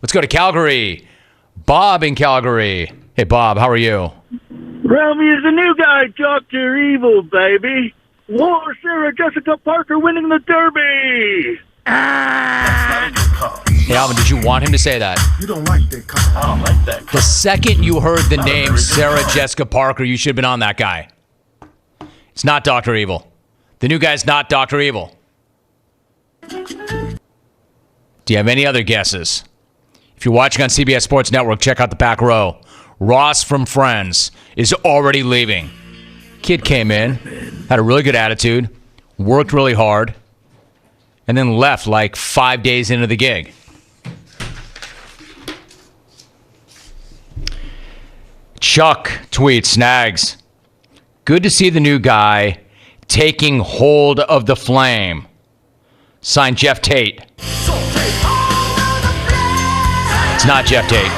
Let's go to Calgary. Bob in Calgary. Hey, Bob, how are you? Ralphie is the new guy, Dr. Evil, baby. War Sarah Jessica Parker winning the Derby. Hey, Alvin, did you want him to say that? You don't like that car. I don't like that car. The second you heard the name Sarah Jessica Parker, you should have been on that guy. It's not Dr. Evil. The new guy's not Dr. Evil. Do you have any other guesses? If you're watching on CBS Sports Network, check out the back row. Ross from Friends is already leaving. Kid came in, had a really good attitude, worked really hard, and then left like 5 days into the gig. Chuck tweets, Snags, good to see the new guy taking hold of the flame. Signed, Jeff Tate. It's not Jeff Tate.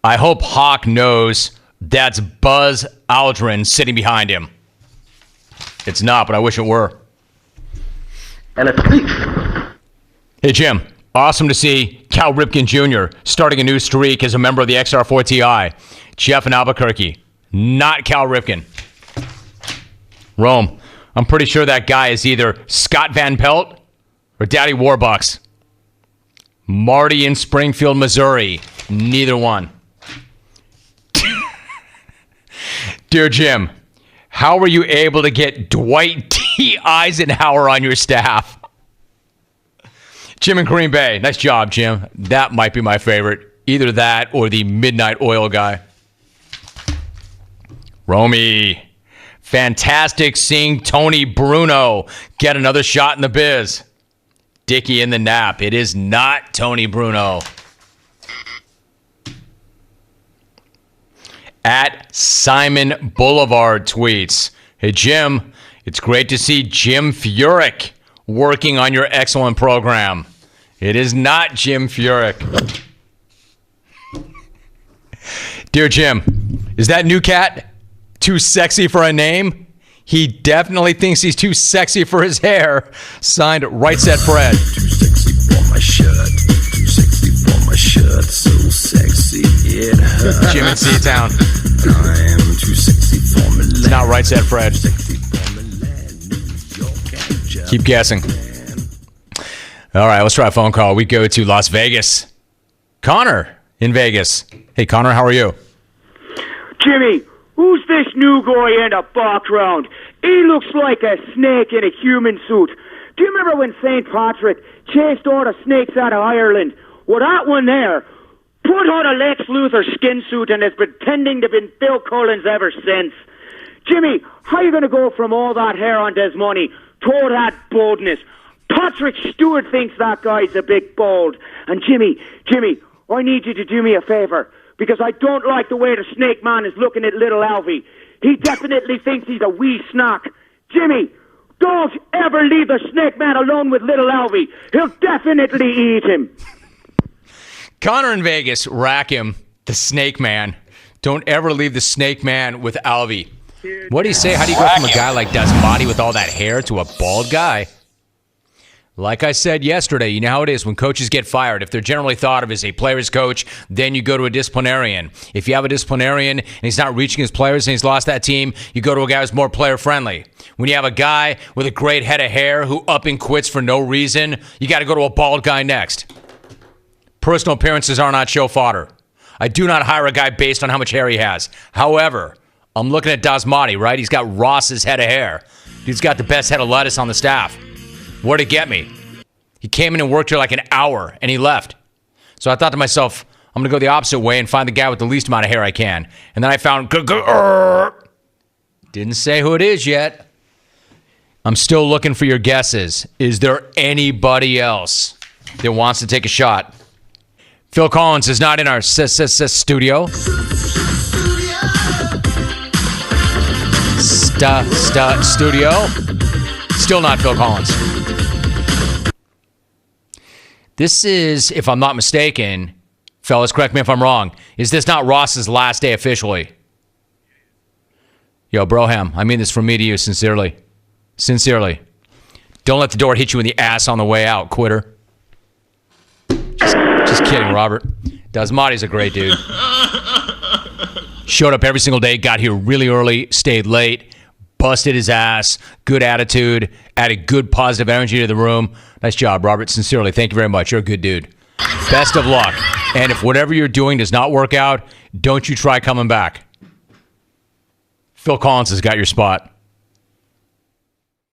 I hope Hawk knows that's Buzz Aldrin sitting behind him. It's not, but I wish it were. And a thief. Hey, Jim. Awesome to see Cal Ripken Jr. starting a new streak as a member of the XR4 TI. Jeff in Albuquerque. Not Cal Ripken. Rome. I'm pretty sure that guy is either Scott Van Pelt or Daddy Warbucks. Marty in Springfield, Missouri. Neither one. Dear Jim, how were you able to get Dwight D. Eisenhower on your staff? Jim in Green Bay. Nice job, Jim. That might be my favorite. Either that or the Midnight Oil guy. Romy. Fantastic seeing Tony Bruno get another shot in the biz. Dickie in the nap. It is not Tony Bruno. At Simon Boulevard tweets, hey, Jim, it's great to see Jim Furyk working on your excellent program. It is not Jim Furyk. Dear Jim, is that new cat too sexy for a name? He definitely thinks he's too sexy for his hair. Signed, Right Set Fred. Too sexy for my shirt. Too sexy for my shirt. So sexy it hurts. Jim in Seatown. I am too sexy for Milan. It's not Right Set Fred. Sexy for Milan, New York, and Japan. Keep guessing. All right, let's try a phone call. We go to Las Vegas. Conor in Vegas. Hey, Conor, how are you? Jimmy, who's this new guy in the background? He looks like a snake in a human suit. Do you remember when St. Patrick chased all the snakes out of Ireland? Well, that one there put on a Lex Luthor skin suit and is pretending to be Bill Collins ever since. Jimmy, how are you going to go from all that hair on his money to all that boldness? Patrick Stewart thinks that guy's a big bald. And Jimmy, I need you to do me a favor, because I don't like the way the snake man is looking at little Alvy. He definitely thinks he's a wee snack. Jimmy, don't ever leave the snake man alone with little Alvy. He'll definitely eat him. Conor in Vegas, rack him, the snake man. Don't ever leave the snake man with Alvy. What do you say? How do you go from a guy like Dozmati with all that hair to a bald guy? Like I said yesterday, you know how it is when coaches get fired. If they're generally thought of as a player's coach, then you go to a disciplinarian. If you have a disciplinarian and he's not reaching his players and he's lost that team, you go to a guy who's more player-friendly. When you have a guy with a great head of hair who up and quits for no reason, you got to go to a bald guy next. Personal appearances are not show fodder. I do not hire a guy based on how much hair he has. However, I'm looking at Dozmati, right? He's got Ross's head of hair. Dude's got the best head of lettuce on the staff. Where'd it get me? He came in and worked here like an hour, and he left. So I thought to myself, I'm going to go the opposite way and find the guy with the least amount of hair I can. And then I found... Didn't say who it is yet. I'm still looking for your guesses. Is there anybody else that wants to take a shot? Phil Collins is not in our studio. Studio. Still not Phil Collins. This is, if I'm not mistaken, fellas, correct me if I'm wrong, is this not Ross's last day officially? Yo, Broham, I mean this from me to you sincerely. Sincerely. Don't let the door hit you in the ass on the way out, quitter. Just kidding, Robert. Dozmati's a great dude. Showed up every single day, got here really early, stayed late, busted his ass, good attitude, added good positive energy to the room. Nice job, Robert. Sincerely, thank you very much. You're a good dude. Best of luck. And if whatever you're doing does not work out, don't you try coming back. Phil Collins has got your spot.